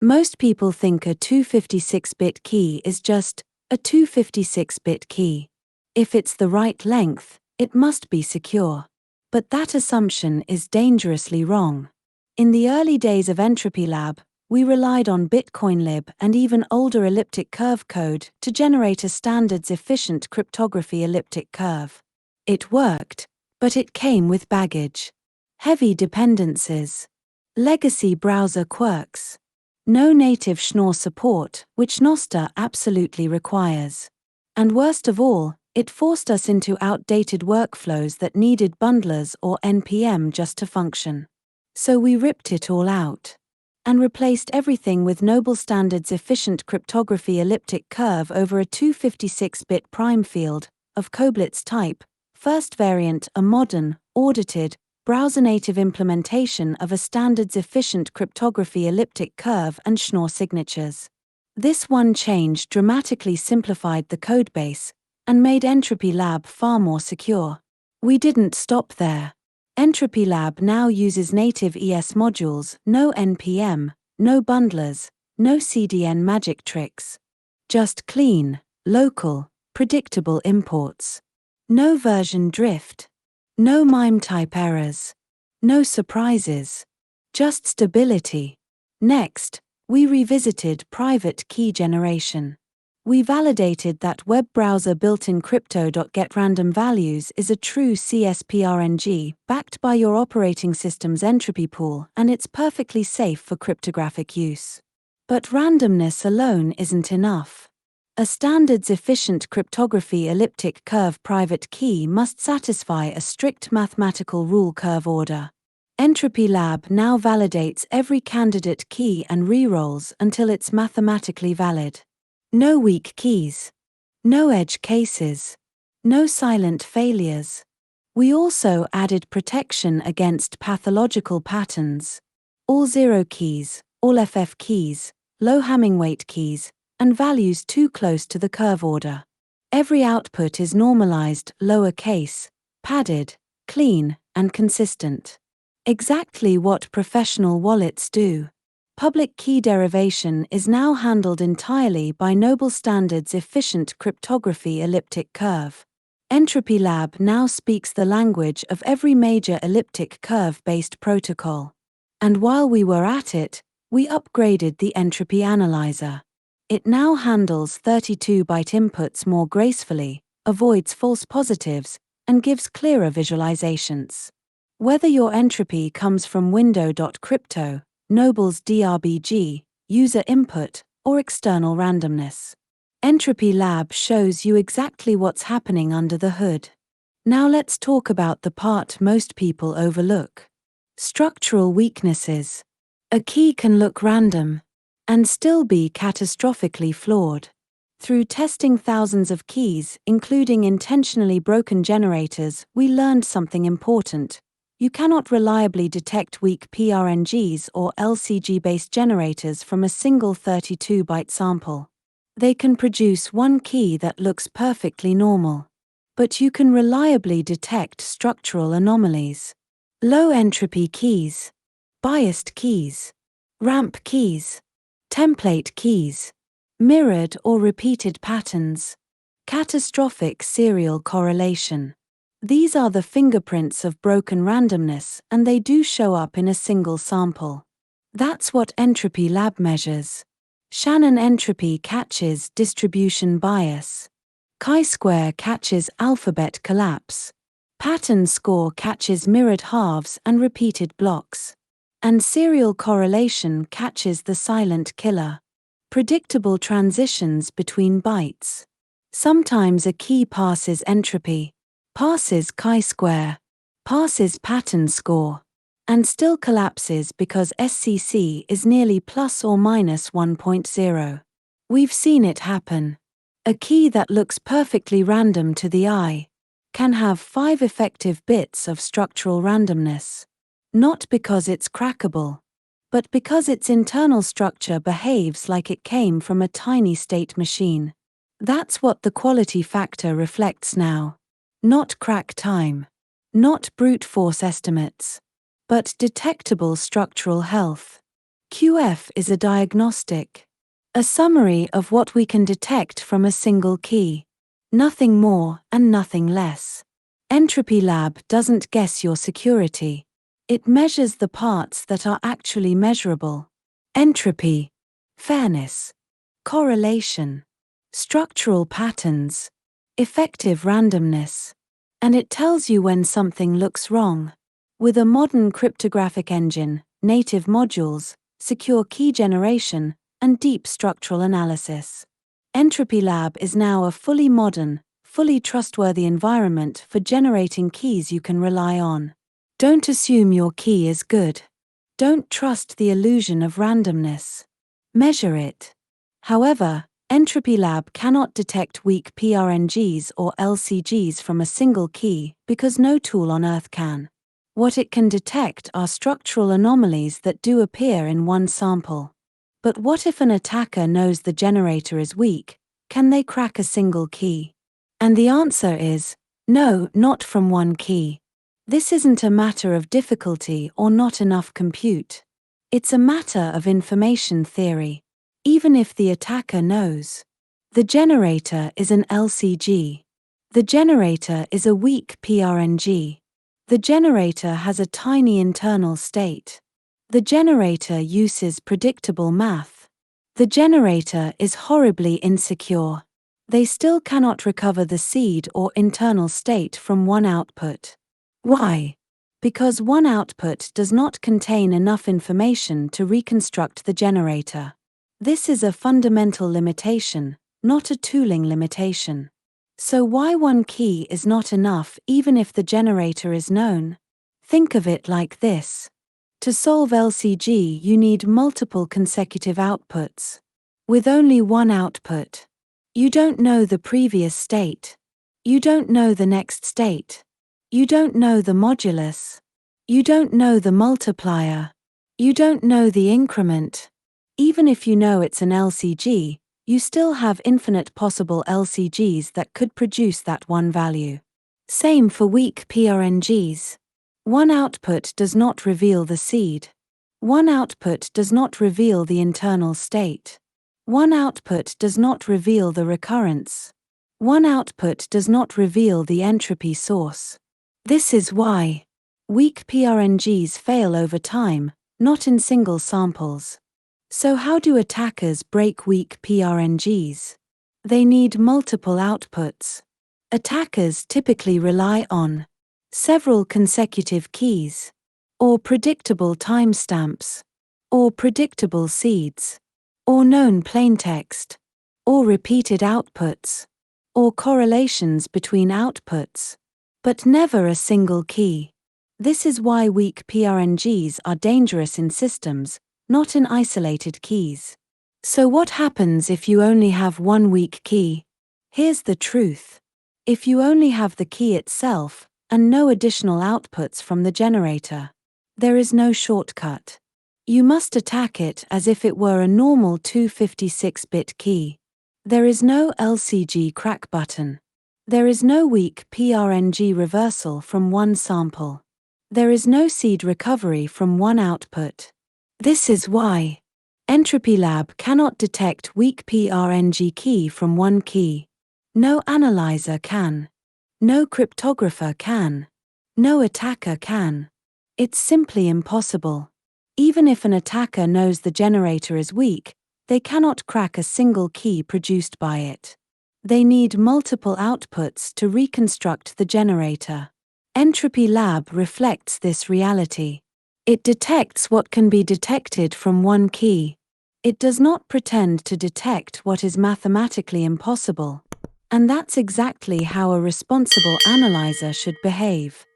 Most people think a 256-bit key is just a 256-bit key. If it's the right length, it must be secure. But that assumption is dangerously wrong. In the early days of Entropy Lab, we relied on bitcoin-lib and even older elliptic curve code to generate a standards-efficient cryptography elliptic curve. It worked, but it came with baggage. Heavy dependencies. Legacy browser quirks. No native Schnorr support, which Nostr absolutely requires. And worst of all, it forced us into outdated workflows that needed bundlers or NPM just to function. So we ripped it all out and replaced everything with Noble Standards efficient cryptography elliptic curve over a 256-bit prime field of Koblitz type, first variant a modern, audited, browser-native implementation of a standards-efficient cryptography elliptic curve and Schnorr signatures. This one change dramatically simplified the codebase and made Entropy Lab far more secure. We didn't stop there. Entropy Lab now uses native ES modules, no NPM, no bundlers, no CDN magic tricks. Just clean, local, predictable imports. No version drift. No MIME-type errors. No surprises. Just stability. Next, we revisited private key generation. We validated that web browser built-in crypto.getRandomValues is a true CSPRNG backed by your operating system's entropy pool, and it's perfectly safe for cryptographic use. But randomness alone isn't enough. A standards-efficient cryptography elliptic curve private key must satisfy a strict mathematical rule curve order. Entropy Lab now validates every candidate key and rerolls until it's mathematically valid. No weak keys. No edge cases. No silent failures. We also added protection against pathological patterns. All zero keys, all FF keys, low Hamming weight keys, and values too close to the curve order. Every output is normalized, lowercase, padded, clean, and consistent. Exactly what professional wallets do. Public key derivation is now handled entirely by Noble Standards efficient cryptography elliptic curve. Entropy Lab now speaks the language of every major elliptic curve-based protocol. And while we were at it, we upgraded the entropy analyzer. It now handles 32-byte inputs more gracefully, avoids false positives, and gives clearer visualizations. Whether your entropy comes from window.crypto, Noble's DRBG, user input, or external randomness, Entropy Lab shows you exactly what's happening under the hood. Now let's talk about the part most people overlook. Structural weaknesses. A key can look random and still be catastrophically flawed. Through testing thousands of keys, including intentionally broken generators, we learned something important. You cannot reliably detect weak PRNGs or LCG-based generators from a single 32-byte sample. They can produce one key that looks perfectly normal. But you can reliably detect structural anomalies. Low entropy keys, biased keys, ramp keys, template keys, mirrored or repeated patterns, catastrophic serial correlation. These are the fingerprints of broken randomness, and they do show up in a single sample. That's what Entropy Lab measures. Shannon entropy catches distribution bias. Chi-square catches alphabet collapse. Pattern score catches mirrored halves and repeated blocks. And serial correlation catches the silent killer. Predictable transitions between bytes. Sometimes a key passes entropy, passes chi-square, passes pattern score, and still collapses because SCC is nearly plus or minus 1.0. We've seen it happen. A key that looks perfectly random to the eye can have 5 effective bits of structural randomness. Not because it's crackable, but because its internal structure behaves like it came from a tiny state machine. That's what the quality factor reflects now. Not crack time. Not brute force estimates. But detectable structural health. QF is a diagnostic, a summary of what we can detect from a single key. Nothing more and nothing less. Entropy Lab doesn't guess your security. It measures the parts that are actually measurable. Entropy, fairness, correlation, structural patterns, effective randomness. And it tells you when something looks wrong. With a modern cryptographic engine, native modules, secure key generation, and deep structural analysis, Entropy Lab is now a fully modern, fully trustworthy environment for generating keys you can rely on. Don't assume your key is good. Don't trust the illusion of randomness. Measure it. However, Entropy Lab cannot detect weak PRNGs or LCGs from a single key because no tool on Earth can. What it can detect are structural anomalies that do appear in one sample. But what if an attacker knows the generator is weak? Can they crack a single key? And the answer is no, not from one key. This isn't a matter of difficulty or not enough compute. It's a matter of information theory. Even if the attacker knows the generator is an LCG, the generator is a weak PRNG, the generator has a tiny internal state, the generator uses predictable math, the generator is horribly insecure, they still cannot recover the seed or internal state from one output. Why? Because one output does not contain enough information to reconstruct the generator. This is a fundamental limitation, not a tooling limitation. So why one key is not enough even if the generator is known? Think of it like this. To solve LCG, you need multiple consecutive outputs. With only one output, you don't know the previous state. You don't know the next state. You don't know the modulus. You don't know the multiplier. You don't know the increment. Even if you know it's an LCG, you still have infinite possible LCGs that could produce that one value. Same for weak PRNGs. One output does not reveal the seed. One output does not reveal the internal state. One output does not reveal the recurrence. One output does not reveal the entropy source. This is why weak PRNGs fail over time, not in single samples. So how do attackers break weak PRNGs? They need multiple outputs. Attackers typically rely on several consecutive keys, or predictable timestamps, or predictable seeds, or known plaintext, or repeated outputs, or correlations between outputs, but never a single key. This is why weak PRNGs are dangerous in systems, not in isolated keys. So what happens if you only have one weak key? Here's the truth. If you only have the key itself, and no additional outputs from the generator, there is no shortcut. You must attack it as if it were a normal 256-bit key. There is no LCG crack button. There is no weak PRNG reversal from one sample. There is no seed recovery from one output. This is why Entropy Lab cannot detect weak PRNG key from one key. No analyzer can. No cryptographer can. No attacker can. It's simply impossible. Even if an attacker knows the generator is weak, they cannot crack a single key produced by it. They need multiple outputs to reconstruct the generator. Entropy Lab reflects this reality. It detects what can be detected from one key. It does not pretend to detect what is mathematically impossible. And that's exactly how a responsible analyzer should behave.